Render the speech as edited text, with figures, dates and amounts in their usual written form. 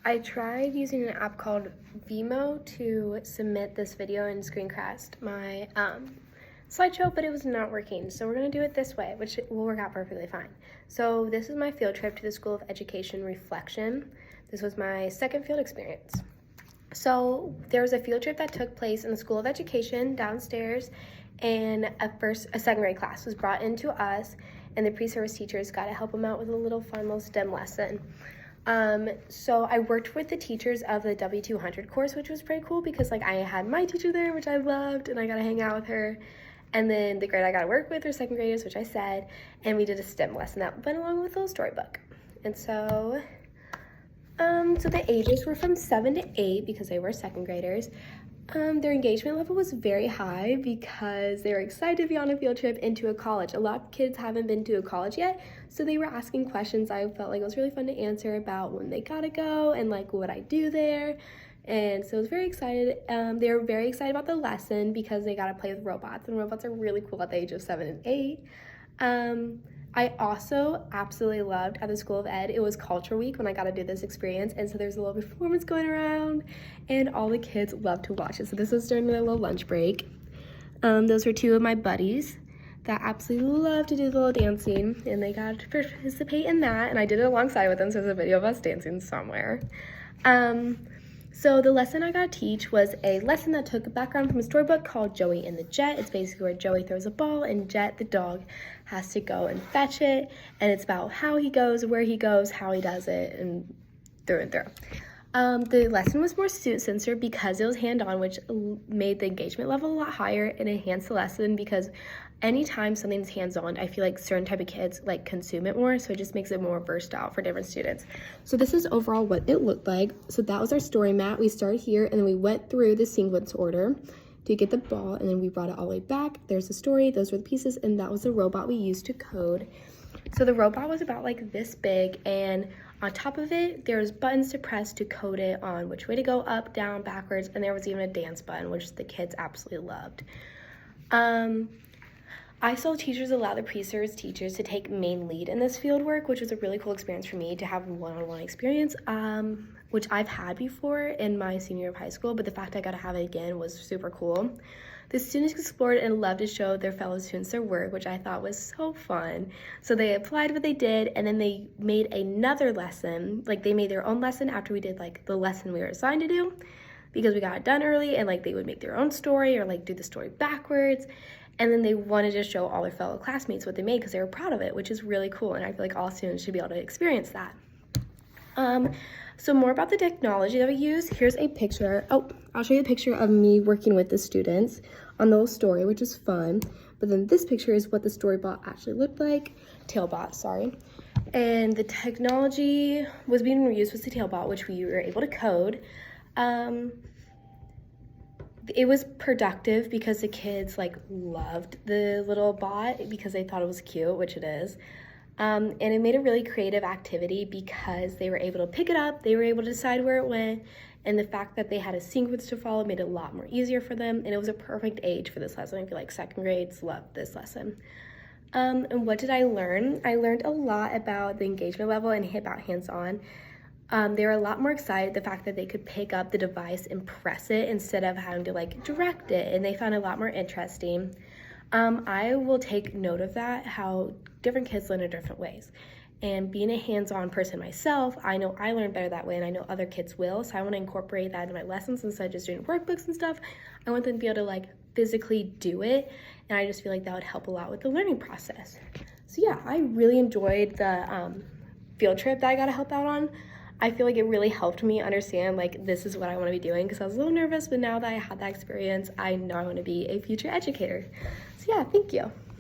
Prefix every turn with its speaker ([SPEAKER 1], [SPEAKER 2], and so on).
[SPEAKER 1] I tried using an app called Vimo to submit this video and screencast my slideshow, but it was not working. So we're gonna do it this way, which will work out perfectly fine. So this is my field trip to the School of Education Reflection. This was my second field experience. So there was a field trip that took place in the School of Education downstairs, and a second grade class was brought into us, and the pre-service teachers got to help them out with a little fun little STEM lesson. So I worked with the teachers of the W200 course, which was pretty cool because like I had my teacher there, which I loved, and I got to hang out with her. And then the grade I got to work with were second graders, which I said, and we did a STEM lesson that went along with a little storybook. And so the ages were from 7 to 8 because they were second graders. Their engagement level was very high because they were excited to be on a field trip into a college. A lot of kids haven't been to a college yet, so they were asking questions I felt like it was really fun to answer about when they gotta go and like what I do there. And so I was very excited. They were very excited about the lesson because they got to play with robots, and robots are really cool at the age of 7 and 8. I also absolutely loved at the School of Ed, it was Culture Week when I got to do this experience, and so there's a little performance going around, and all the kids loved to watch it. So this was during their little lunch break. Those were two of my buddies that absolutely love to do the little dancing, and they got to participate in that, and I did it alongside with them, so there's a video of us dancing somewhere. So the lesson I got to teach was a lesson that took a background from a storybook called Joey and the Jet. It's basically where Joey throws a ball and Jet, the dog, has to go and fetch it. And it's about how he goes, where he goes, how he does it, and through and through. The lesson was more student-centered because it was hand-on, which made the engagement level a lot higher and enhanced the lesson because anytime something's hands-on, I feel like certain type of kids like consume it more, so it just makes it more versatile for different students. So this is overall what it looked like. So that was our story mat. We started here and then we went through the sequence order to get the ball, and then we brought it all the way back. There's the story, those were the pieces, and that was the robot we used to code. So the robot was about like this big, and on top of it, there was buttons to press to code it on which way to go, up, down, backwards, and there was even a dance button, which the kids absolutely loved. I saw teachers allow the pre-service teachers to take main lead in this field work, which was a really cool experience for me to have one-on-one experience, which I've had before in my senior year of high school, but the fact I got to have it again was super cool. The students explored and loved to show their fellow students their work, which I thought was so fun. So they applied what they did, and then they made another lesson. Like they made their own lesson after we did like the lesson we were assigned to do, because we got it done early, and like they would make their own story or like do the story backwards. And then they wanted to show all their fellow classmates what they made because they were proud of it, which is really cool. And I feel like all students should be able to experience that. So more about the technology that we use. Here's a picture. Oh, I'll show you a picture of me working with the students on the little story, which is fun. But then this picture is what the Storybot actually looked like. Tailbot, sorry. And the technology was being used was the Tailbot, which we were able to code. It was productive because the kids like loved the little bot because they thought it was cute, which it is. And it made a really creative activity because they were able to pick it up, they were able to decide where it went, and the fact that they had a sequence to follow made it a lot more easier for them, and it was a perfect age for this lesson. I feel like second grades loved this lesson. And what did I learn? I learned a lot about the engagement level and about hands-on. They were a lot more excited the fact that they could pick up the device and press it instead of having to like direct it, and they found it a lot more interesting. I will take note of that, how different kids learn in different ways. And being a hands-on person myself, I know I learn better that way, and I know other kids will, so I want to incorporate that into my lessons instead of just doing workbooks and stuff. I want them to be able to like physically do it, and I just feel like that would help a lot with the learning process. So yeah, I really enjoyed the field trip that I got to help out on. I feel like it really helped me understand like this is what I want to be doing because I was a little nervous, but now that I had that experience, I know I want to be a future educator. So yeah, thank you.